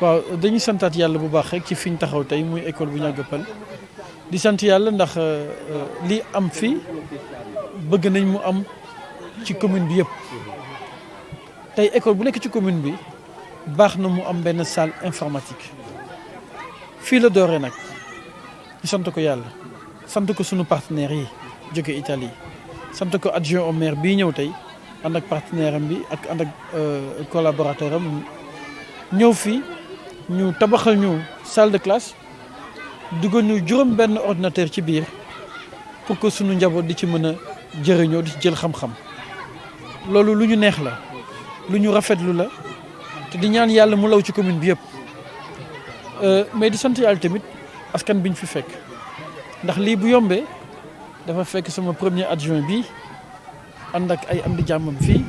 waaw dañuy santaat yàlla bu baax rek ci fi ñu taxaw tey muy école bu Niaga-Peul di sant yàlla ndax li am fii bëgg nañ mu am ci commune bi yëpp tey école bu nekk ci commune bi baax na mu am benn salle informatique fii la dooree nag ñu sant ko yàlla sant ko sunu partenaires yi jóge Italie sant ko adjoint au maire bii ñëw tey ànd ak partenaire am bi ak ànd ak collaborateur am ñëw fii ñu tabaxal ñu salle de classe dugal ñu juróom benn ordinateur ci biir pour que sunu njaboot di ci mën a jëriñoo di ci jël xam-xam loolu lu ñu neex la lu ñu rafetlu la te di ñaan yàlla mu law ci commune bi yëpp mais di sant yàlla tamit askan biñ fi fekk ndax lii bu yombee dafa fekk sama premier adjoint bi ànd ak ay am di jàmmam fii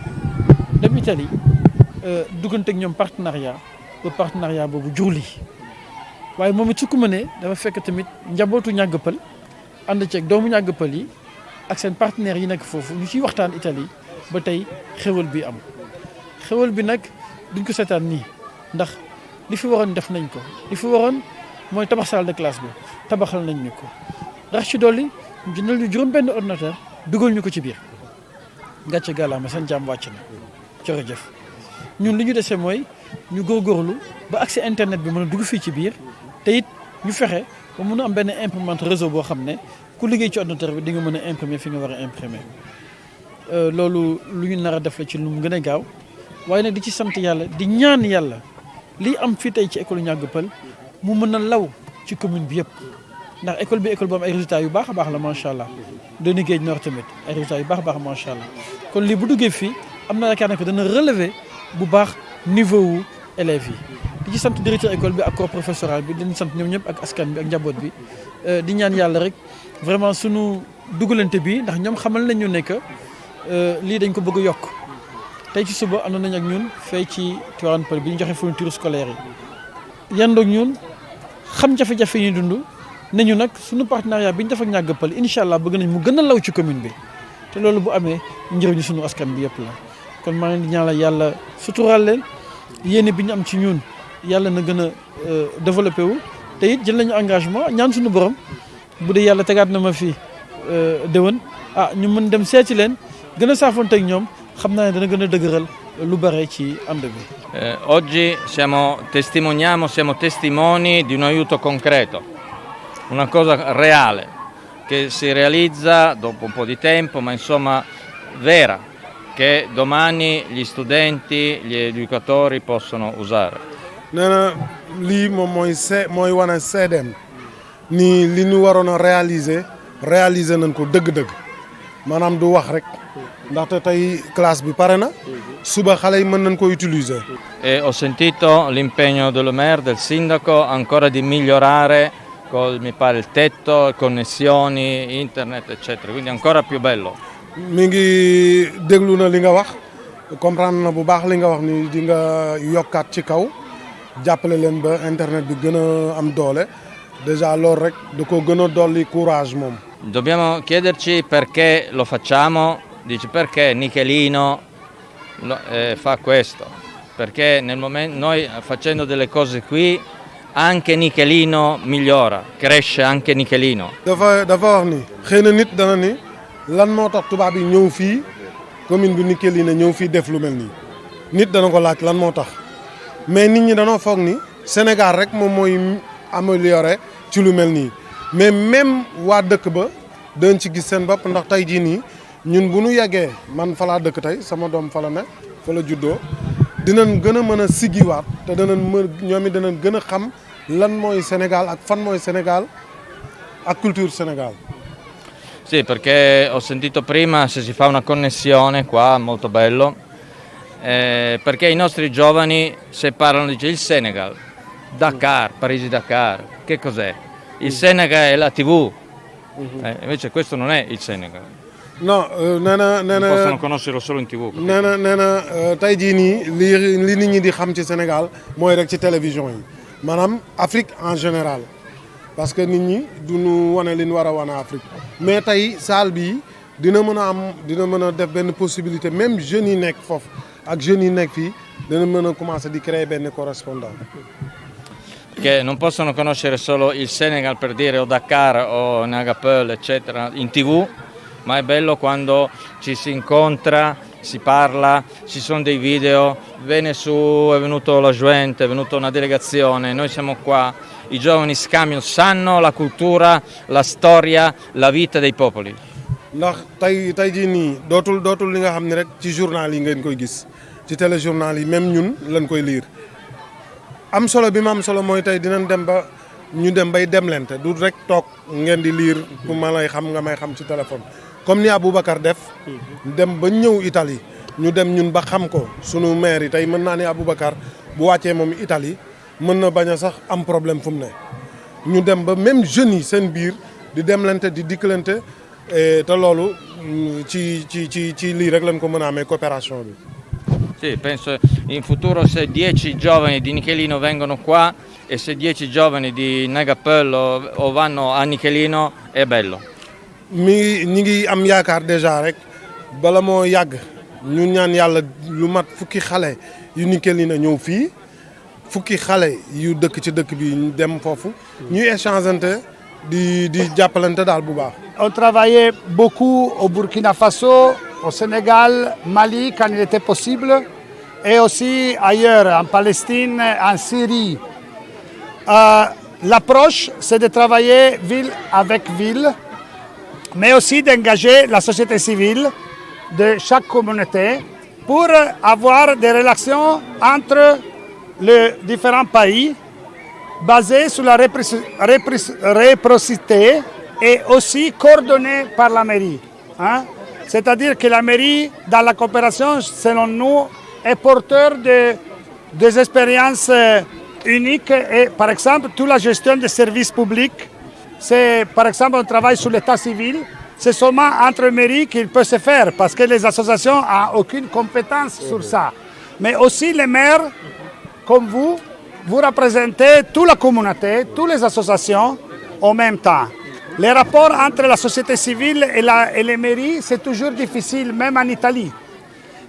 dem Italie duggante ak ñoom partenariat ba partenariat boobu jur lii waaye moom it su ko mënee dafa fekk tamit njabootu Niaga-Peul ànd ceeg doomu Niaga-Peul yi ak seen partenaires yi nekk foofu ñu ciy waxtaan Italie ba tey xéwal bi am xéwal bi nag duñ ko seetaan nii ndax li fi waroon def nañ ko li fi waroon mooy tabax salle de classe bi tabaxal nañ ñu ko rax ci dolli jëndal ñu juróom benn ordinateur dugal ñu ko ci biir gàcce gàllaama seen jàmm wàcc na jërëjëf ñun li ñu dese mooy ñu góorgóorlu ba accès internet bi mën a dugg fii ci biir te it ñu fexe ba mun a am benn imprimante réseau boo xam ne ku liggéey ci ordinateur bi di nga mën a imprimer fi nga war a imprimer loolu lu ñu nar a def la ci lu mu gën a gaaw waaye nag di ci sant yàlla di ñaan yàlla lii am fii tey ci école Niaga-Peul mu mën a law ci commune bi yëpp ndax école bi école bu am ay résultats yu baax a baax la macha allah Doni Guèye Nord tamit ay résultats yu baax a baax macha allah kon lii bu duggee fii am na yaakaar ne que dana relever bu baax niveau wu élèves yi. di ci sant directeur école bi ak corps professoral bi di sant ñoom ñëpp ak askan bi ak njaboot bi di ñaan yàlla rek vraiment sunu dugalante bi ndax ñoom xamal nañ ñu ne que lii dañ ko bëgg a yokk tey ci suba àndoon nañ ak ñun fay ci Tivaouane Peulh bi ñu joxe fourniture scolaire yi yandoog ñun xam jafe-jafe yi ñu dund nañu nag sunu partenariat bi ñu def ak Niaga-Peul incha allah bëgg nañ mu gën a law ci commune bi te loolu bu amee njëriñu sunu askan bi yëpp la kon maa ngi ñaanal yàlla suturaal leen yéene bi ñu am ci ñun yàlla na gën a développé wu te it jël nañu engagement ñaan suñu borom bu dee yàlla tegaat na ma fii déwén ñu mën dem seeti leen gën a saafonte ak ñoom xam naa ne dana gën a dëgëral lu bare ci ànd bi. Oggi siamo testimoni di un aiuto concreto, una cosa reale che si realizza dopo un po' di tempo, ma insomma vera, che domani gli studenti, gli educatori possono usare. nee na lii moom mooy wane seedeem ni li ñu waroon a réaliser nañ ko dëgg-dëgg maanaam du wax rek ndaxte tey classe bi pare na suba xale yi mën nañ ko utiliser. E ho sentito l'impegno dello maire, del sindaco, ancora di migliorare mi pare il tetto, connessioni, internet, eccetera, quindi ancora più bello. mi ngi déglu na li nga wax comprendre na bu baax li nga wax ni di nga yokkaat ci kaw jàppale leen ba internet bi gën a am doole déjà loolu rek da ko gën a dolli courage moom. Dobbiamo chiederci perché lo facciamo, dici perché Nichelino fa questo, perché nel momento noi facendo delle cose qui anche Nichelino migliora, cresce anche Nichelino. dafa wax ni xëy na nit dana ni lan moo tax tubaab yi ñëw fii commune bi Nichelino ñëw fii def lu mel nii nit dana ko laaj lan moo tax mais nit ñi danoo foog ni Sénégal rek moom mooy améliorer ci lu mel nii mais même waa dëkk ba dañ ci gis seen bopp ndax tey jii nii ñun bu ñu yeggee man fa laa dëkk tey sama doom fa la ne fa la juddoo dinañ gën a mën a siggiwaat te ñoom it danañ gën a xam lan mooy Sénégal ak fan mooy Sénégal ak culture Sénégal. Sì, perché ho sentito prima se si fa una connessione qua, molto bello, perché i nostri giovani se parlano dice il Senegal, Dakar, Parigi-Dakar, che cos'è? Il Senegal è la TV, invece questo non è il Senegal. non Possono conoscerlo solo in TV. nee na tey jii nii li nit ñi di xam ci Sénégal mooy rek ci télévision yi maanaam Afrique en général parce que nit ñi duñu wane li ñu war a wane Afrique mais tey salle bi dina mën a def benn possibilité même jeunes yi nekk foofu ak jeunes yi nekk fii dina mën a commencer di créer benn correspondant. che non possono conoscere solo il Senegal per dire o Dakar o Nagapel eccetera in TV, ma è bello quando ci si incontra, si parla, ci sono dei video, è venuto la Juventus, è venuta una delegazione, noi siamo qua, i giovani scambiano, sanno la cultura, la storia, la vita dei popoli. ndax tey jii nii dootul li nga xam ne rek ci journal yi ngeen koy gis ci téléjournal yi même ñun lañ koy lire am solo bi ma am solo mooy tey dinañ dem ba ñu dem bay demlante du rek toog ngeen di lire ku ma lay xam nga may xam ci téléphone comme ni Aboubacar def dem ba ñëw Italie ñu dem ñun ba xam ko sunu maire yi tey mën naa ne Aboubacar bu wàccee moom Italie mën na bañ a sax am problème fu mu ne ñu dem ba même jeunes yi seen biir di demlante di dikkalante te loolu ci lii rek lañ ko mën a amee coopération bi. Sì, penso in futuro se 10 giovani di Nichelino vengono qua e se 10 giovani di Nagapel o vanno a Nichelino è bello. ñi ngi am yaakaar déjà rek bala moo yàgg ñu ñaan yàlla lu mat fukki xale yu Nichelino ñëw fii fukki xale yu dëkk ci dëkk bi ñu dem foofu ñuy échangeante di jàppalante daal bu baax. On travaillait beaucoup au Burkina Faso, au Sénégal, Mali quand il était possible, et aussi ailleurs, en Palestine, en Syrie. L'approche, c'est de travailler ville avec ville, mais aussi d'engager la société civile de chaque communauté pour avoir des relations entre les différents pays basées sur la réciprocité et aussi coordonnées par la mairie. Hein? C'est-à-dire que la mairie, dans la coopération, selon nous, est porteur des expériences uniques. Et par exemple, toute la gestion des services publics, c'est par exemple un travail sur l'état civil, c'est seulement entre mairies qu'il peut se faire parce que les associations n'ont aucune compétence sur ça. Mais aussi les maires, comme vous représentez toute la communauté, toutes les associations en même temps. Les rapports entre la société civile et les mairies, c'est toujours difficile, même en Italie.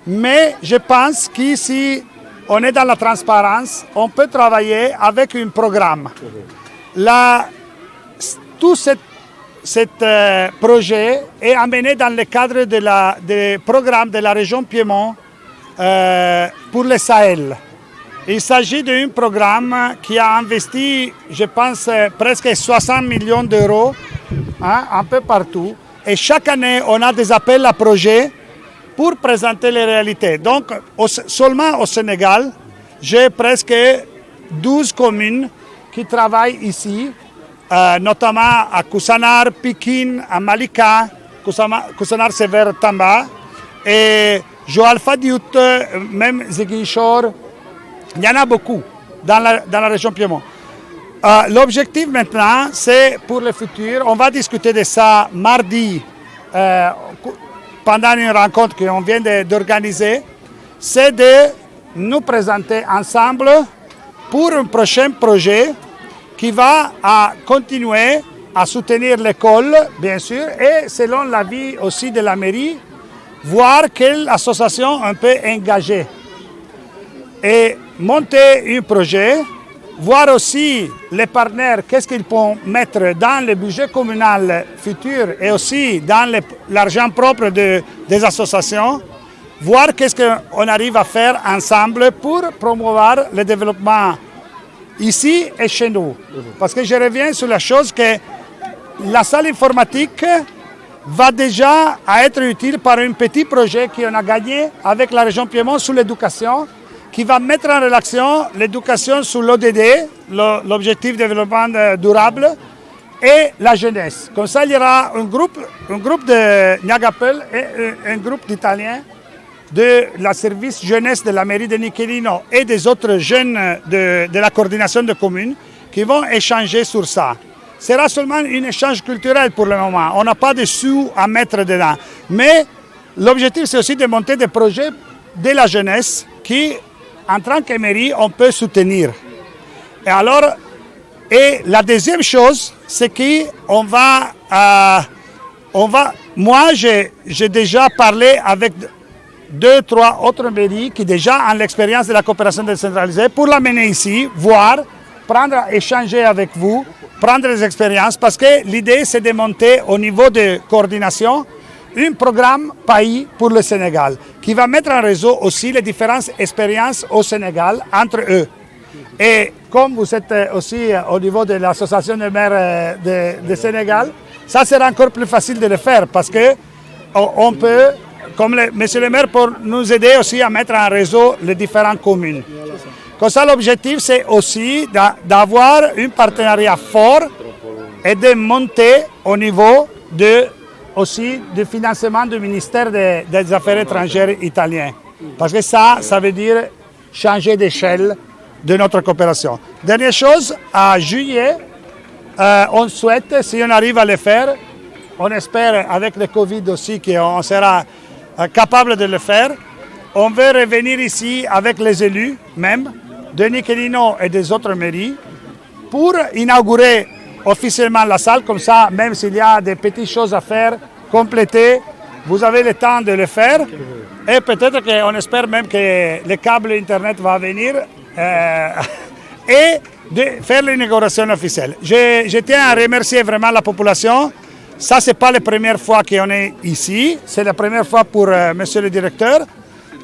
Mais je pense qu'ici, on est dans la transparence, on peut travailler avec un programme. Tout ce projet est amené dans le cadre des programmes de la région Piémont pour le Sahel. Il s'agit d'un programme qui a investi, je pense, presque 60 millions d'euros un peu partout. Et chaque année, on a des appels à projets pour présenter les réalités. Donc, seulement au Sénégal, j'ai presque 12 communes qui travaillent ici, notamment à Koussanar, Pikine, à Malika, Koussanar c'est vers Tamba, et Joal Fadiout, même Ziguinchor. Il y en a beaucoup dans la région Piémont. L'objectif maintenant, c'est pour le futur, on va discuter de ça mardi pendant une rencontre qu'on vient d'organiser, c'est de nous présenter ensemble pour un prochain projet qui va continuer à soutenir l'école, bien sûr, et selon l'avis aussi de la mairie, voir quelle association on peut engager. Et monter un projet, voir aussi les partenaires, qu'est-ce qu'ils peuvent mettre dans le budget communal futur et aussi dans l'argent propre des associations, voir qu'est-ce qu'on arrive à faire ensemble pour promouvoir le développement ici et chez nous. Parce que je reviens sur la chose que la salle informatique va déjà être utile par un petit projet qu'on a gagné avec la région Piémont sur l'éducation, qui va mettre en relation l'éducation sur l'ODD, l'objectif de développement durable, et la jeunesse. Comme ça, il y aura un groupe de Nagapel et un groupe d'Italiens de la service jeunesse de la mairie de Nichelino et des autres jeunes de la coordination de communes qui vont échanger sur ça. Ce sera seulement un échange culturel pour le moment. On n'a pas de sous à mettre dedans. Mais l'objectif, c'est aussi de monter des projets de la jeunesse qui, en tant que mairie, on peut soutenir. Et la deuxième chose, c'est qu'on va... Moi, j'ai déjà parlé avec 2-3 autres mairies qui déjà ont l'expérience de la coopération décentralisée pour l'amener ici, voir, échanger avec vous, prendre des expériences, parce que l'idée c'est de monter au niveau de coordination un programme pays pour le Sénégal, qui va mettre en réseau aussi les différentes expériences au Sénégal entre eux. Et comme vous êtes aussi au niveau de l'association des maires de Sénégal, ça sera encore plus facile de le faire parce que on peut, comme monsieur le maire, pour nous aider aussi à mettre en réseau les différentes communes. Comme ça, l'objectif, c'est aussi d'avoir un partenariat fort et de monter au niveau aussi du financement du ministère des Affaires étrangères italien. Parce que ça veut dire changer d'échelle de notre coopération. Dernière chose, en juillet, on souhaite, si on arrive à le faire, on espère avec le Covid aussi qu'on sera capable de le faire, on veut revenir ici avec les élus même, de Nichelino et des autres mairies, pour inaugurer officiellement la salle, comme ça, même s'il y a des petites choses à faire, compléter, vous avez le temps de le faire. Et peut-être qu'on espère même que le câble Internet va venir et de faire l'inauguration officielle. Je tiens à remercier vraiment la population. Ça, ce n'est pas la première fois qu'on est ici, c'est la première fois pour monsieur le directeur.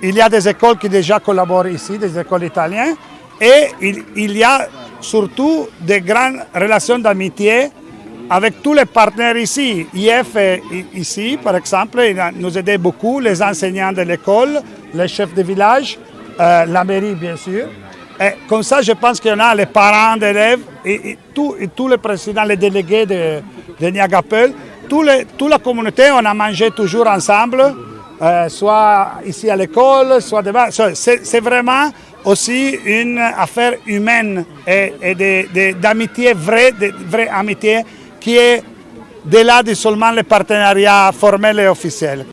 Il y a des écoles qui déjà collaborent ici, des écoles italiennes, et il y a surtout des grandes relations d'amitié avec tous les partenaires ici. IF ici, par exemple, il nous aidé beaucoup, les enseignants de l'école, les chefs de village, la mairie bien sûr. Et comme ça, je pense qu'il y en a les parents d'élèves et tous les présidents, les délégués de Niagapel, toute la communauté, on a mangé toujours ensemble, soit ici à l'école, soit devant. C'est vraiment aussi une affaire humaine et d'amitié, vraie amitié, qui est de là de seulement les partenariats formels et officiels.